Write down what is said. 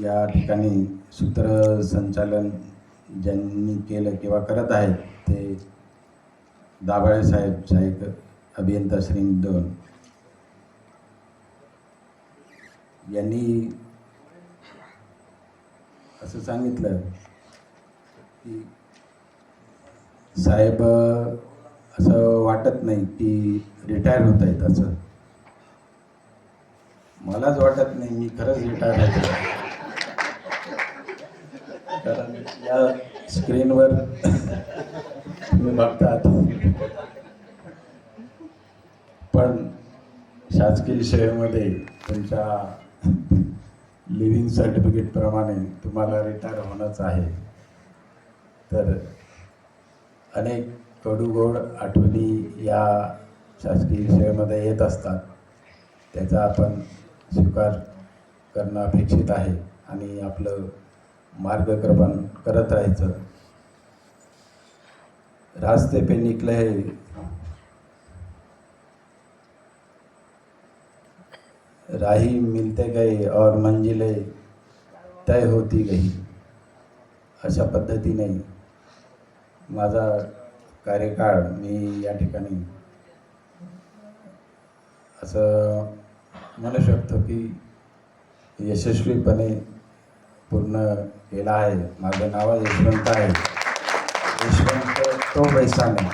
या ठिकाणी सूत्रसंचालन ज्यांनी केलं किंवा करत आहेत ते दाभाळे साहेब, सहाय्यक अभियंता श्रेणी 2 यांनी असं सांगितलं की साहेब असं वाटत नाही की रिटायर होत आहेत. असं मलाच वाटत नाही, मी खरंच रिटायर होतो. कारण या स्क्रीनवर तुम्ही बघतात, पण शासकीय सेवेमध्ये तुमच्या लिव्हिंग सर्टिफिकेट प्रमाणे तुम्हाला रिटायर होणंच आहे. तर अनेक कडूगोड आठवणी या शासकीय सेवेमध्ये येत असतात, त्याचा आपण स्वीकार करणं अपेक्षित आहे आणि आपलं मार्गक्रमण करत राहायचं. रास्ते पे निकले है राही मिलते गए और मंजिलें तय होती गई. अशा पद्धतीने माझा कार्यकाळ मी या ठिकाणी असं म्हणू शकतो की यशस्वीपणे पूर्ण केला आहे. माझं नाव यशवंत आहे, यशवंत तो बैसाने.